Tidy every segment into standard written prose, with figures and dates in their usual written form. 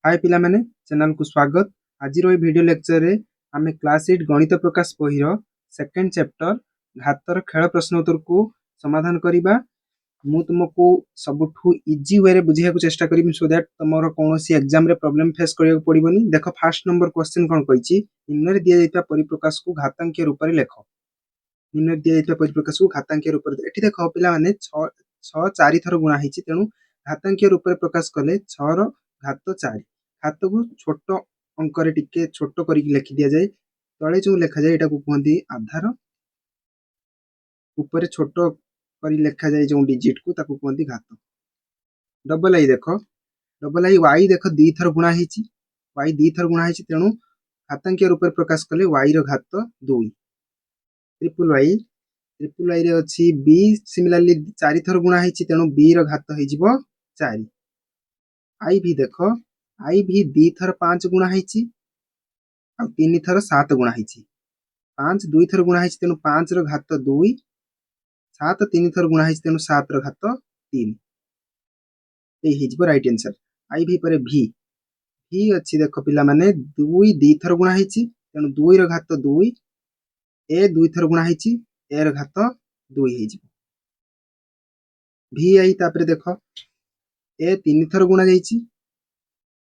हाय पिला माने चैनल को स्वागत। आज ए वीडियो लेक्चर रे आमे क्लास 8 गणित प्रकाश बहिर सेकंड चैप्टर घातर खेल प्रश्न उत्तर को समाधान करिबा। मु तुमको सबठु इजी वे रे बुझिया को चेष्टा करिबि सो दैट तमरो कोनोसी एग्जाम रे प्रॉब्लम फेस करिया पड़िबोनी। देखो फर्स्ट नंबर क्वेश्चन कोन कहिछि, निम्न रे दिया जाइता परिप्रकाश को घातांकीय रूप रे लेखो। निम्न रे दिया जाइता परिप्रकाश को घातांकीय रूप रे एठी देखो पिला माने 6 4 थर गुणा हिछि, तेनु घातांकीय रूप रे प्रकाश कले 6 रो घात 4 हाथ को छोट अंक टिके छोट कर लिखि दि जाए। तले जो लेखा जाए को कहते आधार, ऊपर छोट कर लेखा जाए जो डिजिट को ताको कहते घात। डबल आई देख, डबल आई वाई देख दी थर गुणा होती, वाई दी थर गुणा होती, तेणु घातांकीय रूप में प्रकाश कले वाई घात 2। ट्रिपल वाई, ट्रिपल वाई रे अच्छी बी सिमिलारली 4 थर गुणा होती, तेणु बी घात हो 4। आई भी देख, आई भी दी थर 5 गुणा होती और 3 थर 7 गुणा होती। 5 2 थर गुणा होती, तेणु 5 घात 2, 7 3 थर गुणा होती, तेणु 7 घात 3। ये राइट आंसर। आई भी पर भी भी अच्छी देख पिला माने 2 2 थर गुणा होती, तेणु 2 घात 2, ए 2 थर गुणा होती, ए घात 2 हो भी। आई तापर देख ए 3 थर गुणा जाइछि,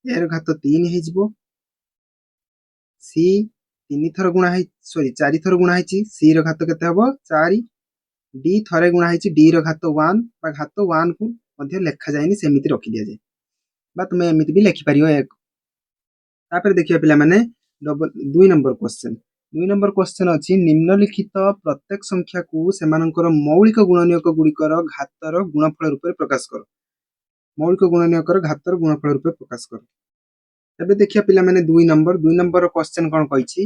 ए घात 3 हो। सी 3 थर गुणा है, सॉरी 4 थर गुणा है, सी घात केते हबो 4। डी थरे गुणा है, डी घात 1 बा घात 1 को मध्य लेखा जाएनी, सेमिति रखि दिया जाए बा तुमे एमिति भी लिखि परियो। एक तापर देखिया पिला माने double 2 number question. 2 number question अछि, निम्नलिखित प्रत्येक संख्या को सेमानकर मौलिक गुणनीयक गुड़िकर घातर गुणफल रूप में प्रकाश करो। मौलिक गुणनीयकर घातर गुणफल रूप में प्रकाश करो। तबे देखिया पिला माने 2 नंबर क्वेश्चन कोन कहिछि,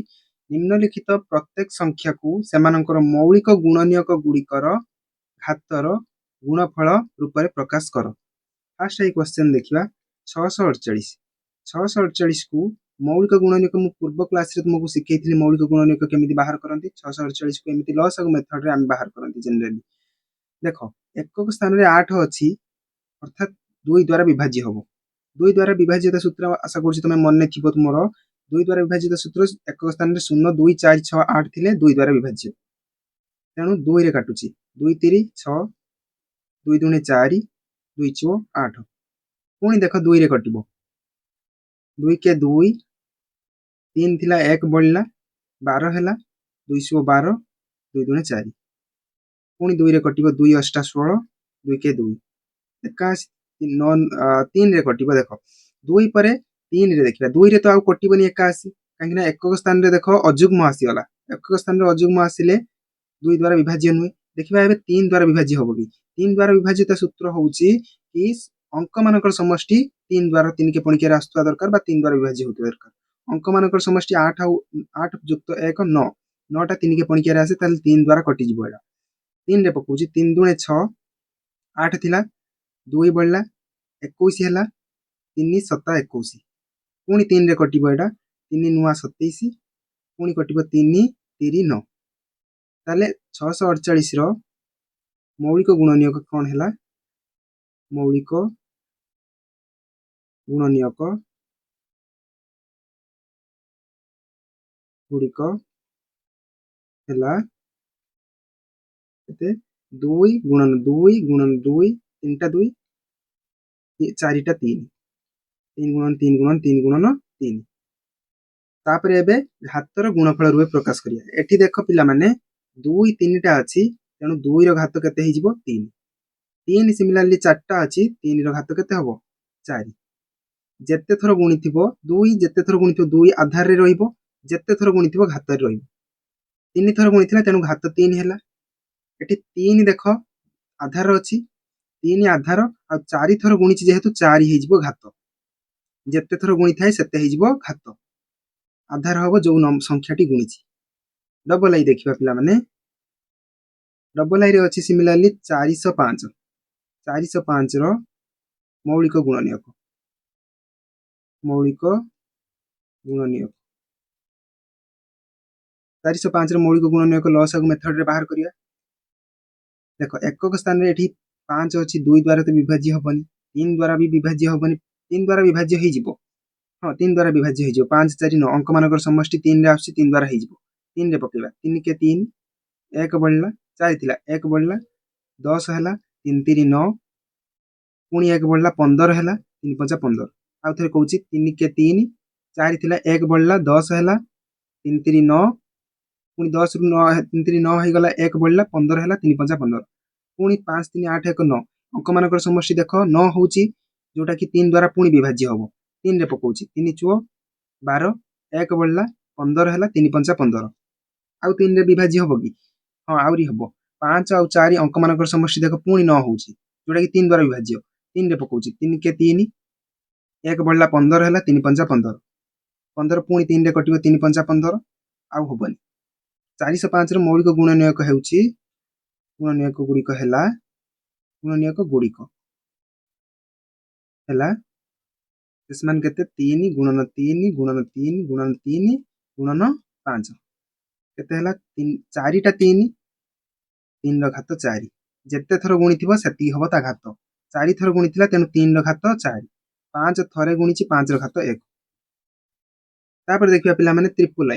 निम्नलिखित प्रत्येक संख्या को सेमानकर मौलिक गुणनीयक गुड़िकर घातर गुणफल रूप में प्रकाश करो। फास्ट ये क्वेश्चन देखिबा 648। 648 को मौलिक गुणनीयक मु पूर्व क्लास रे तुमको सिखैथिली मौलिक गुणनीयक केमिति बाहर करंती। 648 को एमिति लॉग मेथड रे हम बाहर करंती जनरली। देखो एकक स्थान रे 8 अछि, अर्थात 2 द्वारा विभाज्य होबो। 2 द्वारा विभाज्यता सूत्र आशा करछि तुमे मन थिबो तुमरो। 2 द्वारा विभाज्यता सूत्र एकक स्थान रे 0 2 4 6 8 थिले 2 द्वारा विभाज्य, तेणु 2 रे काटुछि। 2 3 6, 2 2 4, 2 4 8। पुणी देख 2 रे कटिबो, 2 के 2, 3 थिला 1 बढ़ला 12 हैला, 2 12, 2 2 4। पुणी 2 रे कटिबो, 2 8 16, 2 के 2 21, 3 रे कटिबो। देख 2 परे 3 रे देखिबा, 2 रे तो आ कटिबोनी 81, काहे ना एकक स्थान रे देखो अयुग्म आसीगला। एकक स्थान रे अयुग्म आसिले 2 द्वारा विभाज्य नुहे। देखिबा एबे 3 द्वारा विभाज्य होबो कि 3 द्वारा विभाज्यता सूत्र होउची कि अंक मानकर समष्टि 3 द्वारा 3 के पणिके आस्तुवा दरकार बा 3 द्वारा विभाज्य होते दरकार। अंक मानकर समष्टि 8 8 युक्त 1 9, 9 टा 3 के पणिके आसे ताले 3 द्वारा कटि जिवो। एडा 3 रे पकोची, 3 2 6, 8 थिला 2 बढ़ला 21 हैला, 3 7 21। पुणी 3 रे कटिबो, एडा 3 9 27, पुणी कटिबो 3 3 9। ताले 648 रो मौलिक गुणनीयक कोन हैला, मौलिक गुणनीयक गुड़िक हैला एते 2 गुणन 2 गुणन 2, 3 टा 2, 4 टा 3, 3 गुणन 3 गुणन 3 गुणन 3। तापर एबे घातर गुणफल रूपे प्रकाश करिया। एठी देखो पिला माने 2 3 टा अछि, तेनु 2 रो घात केते हि जिवो 3। 3 सिमिलरली 4 टा अछि, 3 रो घात केते हबो 4। जेते थर गुणिथिबो 2, जेते थर गुणिथिबो 2 आधार रे रहिबो, जेते थर गुणिथिबो घात रे रहिबो। 3 थर गुणिथिला तेनु घात 3 हैला। एठी 3 देखो आधार अछि, 3 आधार आ 4 थर गुणिछि जेहेतु 4 हि जिवो घात। जेते थर गुणि थाए सेते हि जिवो घात। आधार हबो जो संख्याटी गुणिछि। डबल आई देखिबा पिला माने, डबल आई रे अछि सिमिलरली 405। 405 रो मौलिक गुणनीयक, मौलिक गुणनीयक 405 रो मौलिक गुणनीयक लॉग मेथड रे बाहर करिया। देखो एकक स्थान रे एठी 5 अछि, 2 द्वारा तो विभाज्य हबनी, 3 द्वारा भी विभाज्य हबनी, 3 द्वारा विभाज्य हि जिवो। हाँ 3 द्वारा विभाज्य हो 5 4 9 अंक मानकर समष्टि 3 रे आसी 3 द्वारा हो 3 रे पकेबा 3 के 3 1 बढ़ला 4 थिला 1 बढ़ला 10 हैला 3 3 9 पुणी 1 बढ़ला 15 हैला 3 5 15 आउ थरे कहूची 3 के 3 4 थिला 1 बढ़ला 10 हैला 3 3 9 पुणी 10 रु 9 3 3 9 हो गला 1 बढ़ला 15 हैला 3 5 15 पुणी 5 3 8 1 9 अंक मानकर समष्टि देखो 9 होची जोटा कि 3 द्वारा पुणी विभाज्य हबो 3 रे पकोची 3 चुओ 12 1 बढ़ला 15 हैला 3 5 15 आउ 3 रे विभाज्य हबो कि हाँ आउरी हबो 5 आउ 4 अंक मानकर समष्टि देखो पुणी 9 होची जोटा कि 3 द्वारा विभाज्य 3 रे पकोची 3 के 3 1 बढ़ला 15 हैला 3 5 15 15 पुणी 3 रे कटिबो 3 5 15 आउ हबनी 405 ର ମୌଳିକ ଗୁଣନୀୟକ ହେଉଛି ଗୁଣନୀୟକ ଗୁଡ଼ିକ ହେଲା ଗୁଣନୀୟକ ଗୁଡ଼ିକ ହେଲା ସେମାନେ କେତେ 3 ଗୁଣନ 3 ଗୁଣନ 3 ଗୁଣନ 3 ଗୁଣନ 5 କେତେ ହେଲା 4ଟା 3 3 ର ଘାତ 4 ଯେତେ ଥର ଗୁଣିଥିବ ସେତିକି ହବ ତା ଘାତ 4 ଥର ଗୁଣିଥିଲା ତେଣୁ 3 ର ଘାତ 4 5 ଥରେ ଗୁଣିଛି 5 ର ଘାତ 1 ତାପରେ ଦେଖିବା ପିଲାମାନେ ଟ୍ରିପଲ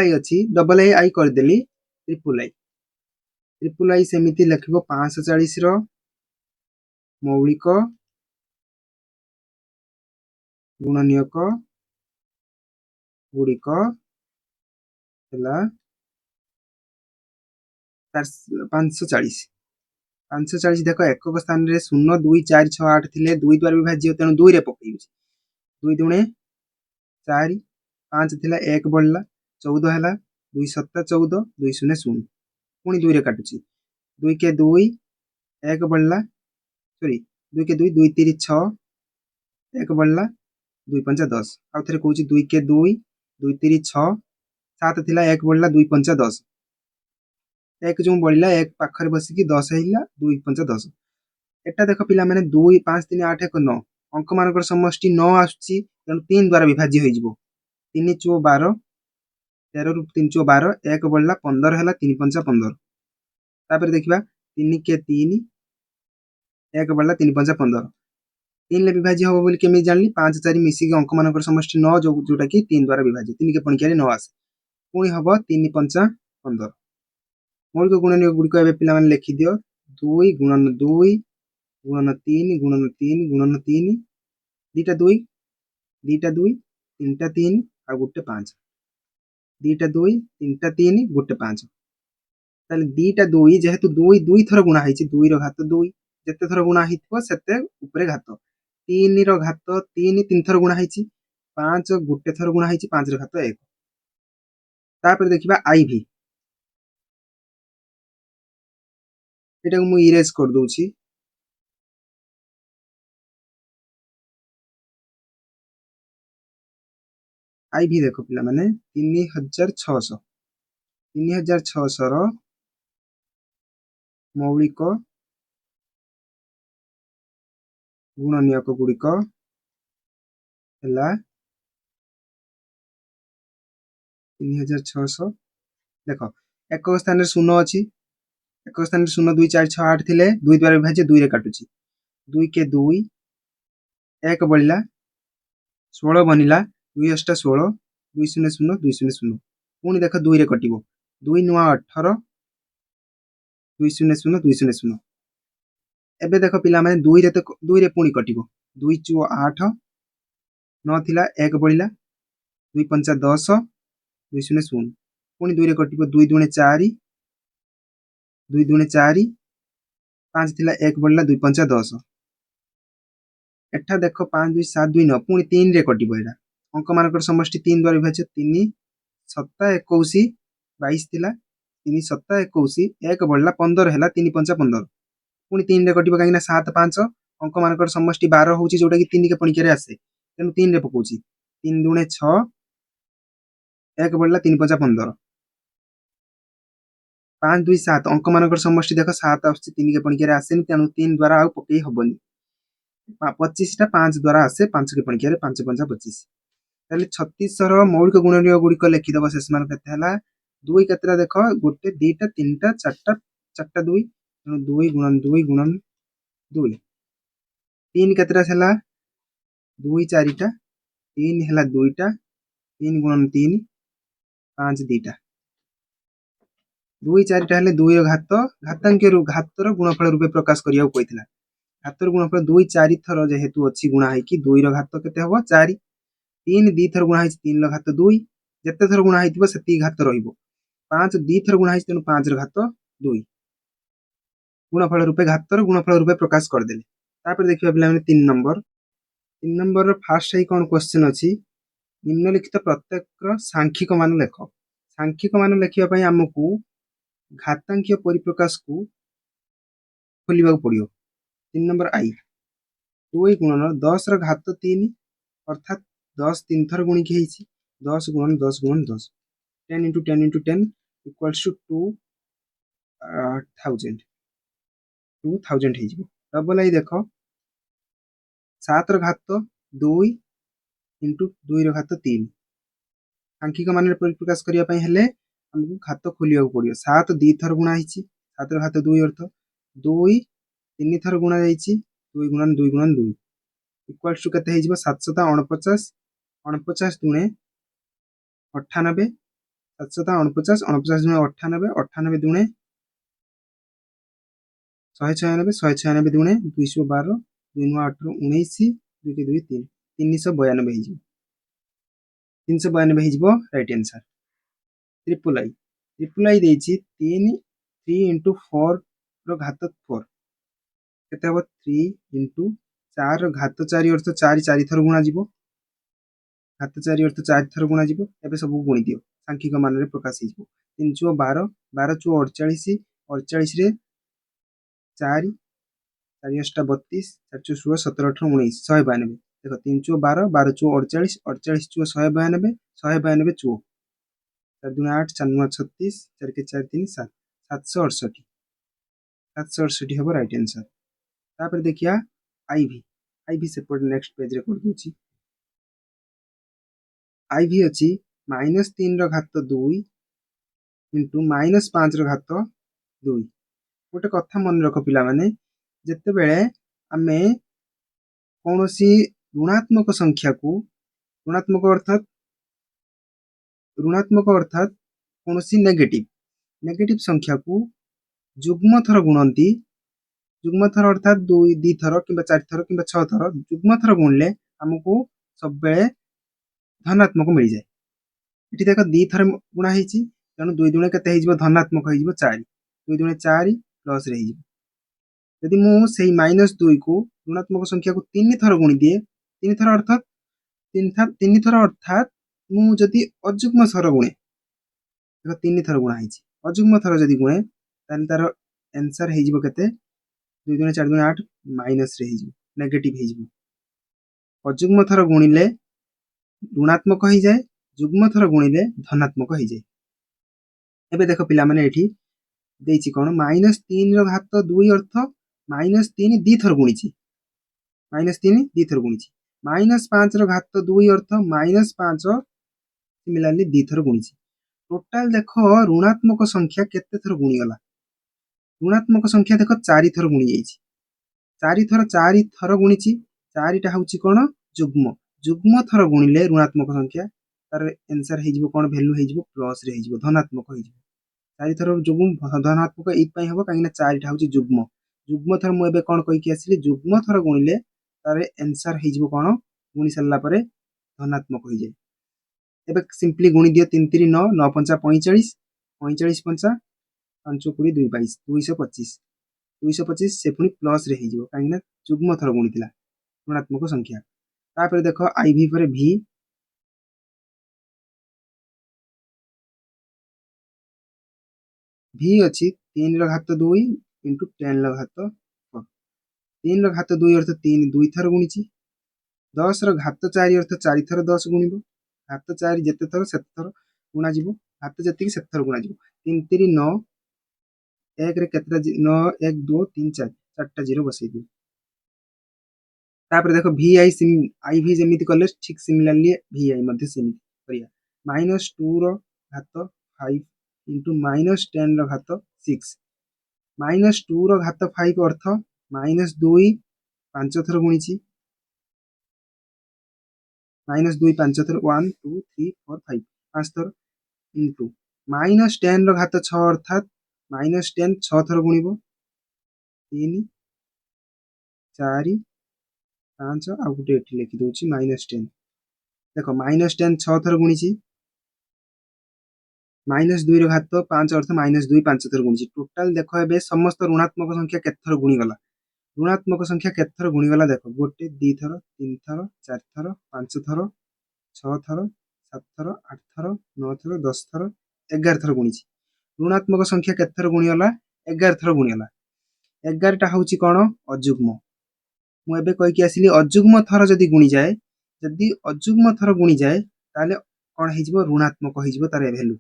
आई अच्छी डबल आई करदेली ट्रिपल आई सेमिति लिखिबो 540 रो मौलिक गुणनीयक गुड़िक हैला 540 540 देखो एकक स्थान रे 0 2 4 6 8 थिले 2 द्वारा विभाज्य तेणु 2 रे पकेइबी 2 दुणे 4 5 थिला 1 बढ़ला 14 हैला 2 7 14 2 0 0 पुणी 2 रे काटुची 2 के 2 1 बढ़ला सॉरी 2 के 2 2 3 6 1 बढ़ला 2 5 10 आउ थरे कहूची 2 के 2 2 3 6 7 थिला 1 बढ़ला 2 5 10 1 जो बढ़ला 1 पाखरे बसिकी 10 हैला 2 5 10 एटा देखो पिला माने 2 5 3 8 1 9 अंक मानकर समष्टि 9 आसुची तेणु 3 द्वारा विभाज्य हो जिवो 3 चो 12 13 रु 3 चो 12 1 बढ़ला 15 हैला 3 5 15 तापर देखिबा 3 के 3 1 बढ़ला 3 5 15 3 ले विभाज्य हो बोली केमी जानली 5 4 मिसी के अंक मानकर समष्टि 9 जोटा कि 3 द्वारा विभाज्य 3 के पणिकारे 9 आसे पुणी हबो 3 5 15 मौलिक गुणनीयक गुड़िक एबे पिला माने लिखि दियो 2 गुणन 2 गुणन 3 गुणन 3 गुणन 3 दीटा 2 दीटा 2 तीनटा 3 आ गुटे 5 दीटा 2 तीनटा 3 गुटे 5 ताले दीटा 2 जेहेतु 2 2 थर गुणा हैछि 2 रो घात 2 जते थर गुणा हितबो सेते ऊपरे घात 3 रो घात 3 3 थर गुणा हैछि 5 गुटे थर गुणा हैछि 5 रो घात 1 तापर देखिबा आईवी एटा मु इरेज कर दोछि आईवी देखो पिला माने 3600 रो मौलिक गुणनीयक गुड़िक हैला 3600 देखो एक स्थान रे 0 अछि एक स्थान रे 0 2 4 6 8 थिले 2 द्वारा विभाज्य 2 रे काटुची 2 के 2 1 बढ़ला 16 बनिला 2 8 16 2 0 0 2 0 0 पुणी देख 2 रे कटिबो 2 9 18 2 0 0 2 0 0 एबे देख पिला माने 2 रे तो 2 रे पुणी कटिबो 2 चो 8 9 थिला 1 बढ़ला 2 5 10 2 0 0 पुणी 2 रे कटिबो 2 दुणे 4 2 दुणे 4 5 थिला 1 बढ़ला 2 5 10 एठा देखो 5 2 7 2 9 पुणी 3 रे कटिबो एडा अंक मानकर समष्टि 3 द्वारा विभाज्य 3 7 21 22 थिला 3 7 21 1 बढ़ला 15 हैला 3 5 15 पुणी 3 रे कटिबो काहिना 7 5 अंक मानकर समष्टि 12 होची जोटा कि 3 के पणिकारे आसे तेनु 3 रे पकोची 3 दुणे 6 1 बढ़ला 3 5 15 5 2 7 अंक मानकर समष्टि देखो 7 आउची 3 के पणिकारे आसेनी तेनु 3 द्वारा आउ पकेई हबनी 25 टा 5 द्वारा आसे 5 के पणिकारे 5 5 25 ताले 3600 रो मौलिक गुणनीय गुड़िक लिखि दबो शेष मान केते हला 2 केतरा देखो गोटे 2 टा 3 टा 4 टा 2 तेनु 2 गुणन 2 गुणन 2 3 केतरा छला 2 4टा 3 ହେଲା 2टा 3 गुणन 3 5 2टा 2 4टा हेले 2 ର ଘାତର ଗୁଣଫଳ ରୂପେ ପ୍ରକାଶ କରିବାକୁ କହିଥିଲା। ଘାତର ଗୁଣଫଳ 2 4 ଥର ଯେହେତୁ ଅଛି ଗୁଣା ହେଇକି 2 ର ଘାତ କେତେ ହବ 4 3 2 ଥର ଗୁଣା ହେଇଛି 3 ର ଘାତ 2 ଯେତେ ଥର ଗୁଣା ହେଇଥିବ ସେତିକି ଘାତ ରହିବ 5 2 ଥର ଗୁଣା ହେଇଛି ତେଣୁ 5 ର ଘାତ 2 गुणफल रूपे घातर गुणफल रूपे प्रकाश करदे। देखिए पे 3 नंबर फास्ट है कौन क्वेश्चन अच्छी निम्नलिखित प्रत्येक सांख्यिक मान लेख। सांख्यिक मान लेखापी आमको घातांकीय परिप्रकाश को खोलने पड़ो। 3 नंबर आई 2 गुणन 10 घात 3 अर्थात 10 3 थर गुणिक 10 गुणन 10 गुणन 10 10 इंटू 10 इंटू 10 इक्वल्स टू 2000 हो डबल आई देख 7 घात 2 इंटू 2 घात 3 सांख्यिक मान प्रकाश करने हमको घात खोलिया पड़ो। 7 2 थर गुणा 7 घात 2 अर्थ 2 3 थर गुणा 2 गुणन 2 गुणन 2 इक्वल्स टू केते 749 49 दुणे 98 749 49 दुणे 98 98 दुणे 196 196 दुणे 212 2 8 19 2 के 2 3 392 392 राइट आंसर। ट्रिपल आई देछि 3 इंटू 4 रो घात 4 केते हो 3 इंटू 4 रो घात 4 अर्थ 4 4 थर गुणा जीवो घात 4 अर्थ 4 थर गुणा जीवो एबे सब गुणी दियो सांख्यिक मान रे प्रकाश हो 3 चो 12 12 चो 48 48 रे 4 4 अष्टा 32 4 चो 16 17 18 19 192 देखो 3 चो 12 12 चो 48 48 चो 192 192 चो 4 2 8 4 9 36 4 के 4 3 7 768 768 हम राइट आंसर। तापर देखिया आईवी सेपट नेक्स्ट पेज रे कर दूची आईवी अछि -3 रो घात 2 इंटू -5 रो घात 2 गोटे कथा मन रख पिला माने जत्ते बेले आमे कोनोसी ऋणात्मक संख्या को ऋणात्मक अर्थात कोनोसी नेगेटिव संख्या को जुग्म थर गुणंती जुग्म थर अर्थात 2 2 थर कि 4 थर कि 6 थर जुग्म थर गुणले हमको सब बेले धनात्मक मिल जाए। इठी देखो 2 थर गुणा हेची तेणु 2 दुणे केते हेजिबो धनात्मक हेजिबो 4 2 दुणे 4 प्लस रे हेजिबो यदि मु सेही -2 को ऋणात्मक संख्या को 3 थर गुणी दिए 3 थर अर्थात 3 थर अर्थात मु जदि अजुग्म थर गुणे देखो 3 थर गुणा हेची अजुग्म थर जदि गुणे तान तार आंसर हेजिबो केते 2 दुणे 4 दुणे 8 माइनस रे हेजिबो नेगेटिव हेजिबो अजुग्म थर गुणिले ऋणात्मक हो जाए जुग्म थर गुणिले धनात्मक हो जाए। एबे देखो पिला माने एठी देछि कोन -3 रो घात 2 अर्थ -3 2 थर गुणिछि -3 2 थर गुणिछि -5 रो घात 2 अर्थ -5 सिमिलरली 2 थर गुणिछि टोटल देखो ऋणात्मक संख्या केते थर गुणी गला ऋणात्मक संख्या देखो 4 थर गुणी जाइछि 4 थर गुणिछि 4 टा होछि कोन जुग्म थर गुणिले ऋणात्मक संख्या तार आंसर हेजिबो कोन वैल्यू हेजिबो प्लस रे हेजिबो धनात्मक हेजिबो 4 थर जुग्म धनात्मक एत पई हबो काइना 4 टा होछि जुग्म थर मु एबे कोन कहि के आसिली जुग्म थर गुणिले तार आंसर हेजिबो कोन गुणी सल्ला परे धनात्मक हो जाए। एबे सिंपली गुणी दियो 3 3 9 9 5 45 45 5 5 20 2 22 225 225 से पुनी प्लस रे हेजिबो काइना जुग्म थर गुणी थिला ऋणात्मक संख्या। तापर देखो आईवी पर भी अच्छी 3 रो घात 2 इंटू 10 रो घात 4 3 रो घात 2 अर्थ 3 2 थर गुणिछि 10 रो घात 4 अर्थ 4 थर 10 गुणिबो घात 4 जेते थर सेते थर गुणा जीवो घात जेतिकी सेते थर गुणा जीवो 3 3 9 1 रे केतरा 9 1 2 3 4 चारटा 0 बसै दियो। तापर देखो आईवी जेमिति कले ठीक सिमिलरली वीआई मध्ये सेमिति करिया -2 रो घात 5 इंटू -10 रो घात 6 -2 रो घात 5 अर्थ -2 5 थर गुणिछि -2 5 ଥର 1 2 3 4 5 5 ଥର ଇଣ୍ଟୁ -10 ର ଘାତ 6 ଅର୍ଥାତ୍ -10 6 ଥର ଗୁଣିବ 3 4 5 ଆଉ ଗୋଟେ ଏଠି ଲେଖି ଦଉଛି -10 ଦେଖ -10 6 ଥର ଗୁଣିଛି -2 ର ଘାତ 5 ଅର୍ଥ -2 5 ଥର ଗୁଣିଛି ଟୋଟାଲ ଦେଖ ଏବେ ସମସ୍ତ ଋଣାତ୍ମକ ସଂଖ୍ୟା କେତେ ଥର ଗୁଣିଗଲା ଋଣାତ୍ମକ ସଂଖ୍ୟା କେତେ ଥର ଗୁଣିଗଲା ଦେଖ 1 2 ଥର 3 ଥର 4 ଥର 5 ଥର 6 ଥର 7 ଥର 8 ଥର 9 ଥର 10 ଥର 11 ଥର ଗୁଣିଛି ଋଣାତ୍ମକ ସଂଖ୍ୟା କେତେ ଥର ଗୁଣିଗଲା 11 ଥର ଗୁଣିଗଲା 11 ଟା ହଉଛି କଣ ଅଯୁଗ୍ମ ମୁଁ ଏବେ କହିକି ଆସିଲି ଅଯୁଗ୍ମ ଥର ଯଦି ଗୁଣିଯାଏ ଯଦି ଅଯୁଗ୍ମ ଥର ଗୁଣିଯାଏ ତାହେଲେ କଣ ହେଇଯିବ ଋଣାତ୍ମକ ହେଇଯିବ ତାର ଭ୍ୟାଲୁ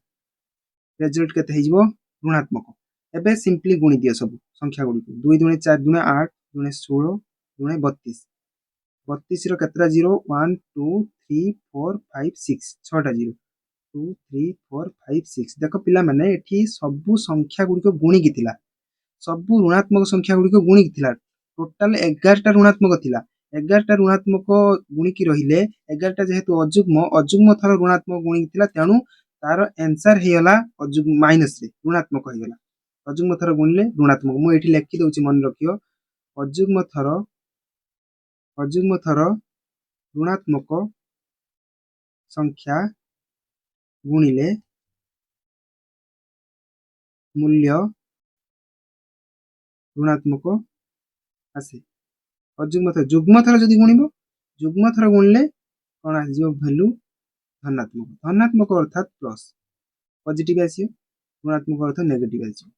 ରେଜଲ୍ଟ କେତେ ହେଇଯିବ ଋଣାତ୍ମକ ଏବେ ସିମ୍ପଲି ଗୁଣି ଦିଅ ସବୁ ସଂଖ୍ୟା ଗୁଡିକୁ 2 ଦୁणे 4 ଦୁणे 8 ଦୁणे 16 ଦୁणे 32 32 ର କେତେଟା 0 1 2 3 4 5 6 6ଟା 0 2 3 4 5 6 ଦେଖ ପିଲାମାନେ ଏଠି ସବୁ ସଂଖ୍ୟା ଗୁଡିକ ଗୁଣିକି ଥିଲା ସବୁ ଋଣାତ୍ମକ ସଂଖ୍ୟା ଗୁଡିକ ଗୁଣିକି ଥିଲା ଟୋଟାଲ 11ଟା ଋଣାତ୍ମକ ଥିଲା 11ଟା ଋଣାତ୍ମକ ଗୁଣିକି ରହିଲେ 11ଟା ଯେହେତୁ ଅଯୁଗ୍ମ ଥର ଋଣାତ୍ମକ ଗୁଣିକି ଥିଲା ତେଣୁ ତାର ଆନ୍ସର ହେଇଗଲା ମାଇନସ ରେ ଋଣାତ୍ମକ ହେଇଗଲା ଅଯୁଗ୍ମ ଥର ଗୁଣିଲେ ଋଣାତ୍ମକ ମୁଁ ଏଠି ଲେଖି ଦଉଛି ମନେ ରଖିବ ଅଯୁଗ୍ମ ଥର ଋଣାତ୍ମକ ସଂଖ୍ୟା ଗୁଣିଲେ ମୂଲ୍ୟ ଋଣାତ୍ମକ ଆସେ ଯୁଗ୍ମ ଥର ଯଦି ଗୁଣିବ ଯୁଗ୍ମ ଥର ଗୁଣିଲେ କଣ ଆସିଯିବ ଭ୍ୟାଲୁ ଧନାତ୍ମକ ଅର୍ଥାତ୍ ପ୍ଲସ୍ ପଜିଟିଭ ଆସିବ ଋଣାତ୍ମକ ଅର୍ଥ ନେଗେଟିଭ ଆସିବ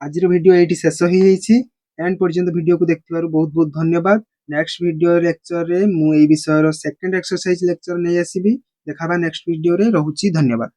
ଆଜିର ଭିଡିଓ ଏଇଠି ଶେଷ ହେଇଯାଇଛି ଏଣ୍ଡ ପର୍ଯ୍ୟନ୍ତ ଭିଡିଓକୁ ଦେଖିଥିବାରୁ ବହୁତ ବହୁତ ଧନ୍ୟବାଦ ନେକ୍ସଟ ଭିଡିଓ ଲେକ୍ଚରରେ ମୁଁ ଏଇ ବିଷୟର ସେକେଣ୍ଡ ଏକ୍ସରସାଇଜ ଲେକ୍ଚର ନେଇ ଆସିବି ଦେଖାବା ନେକ୍ସଟ ଭିଡିଓରେ ରହୁଛି ଧନ୍ୟବାଦ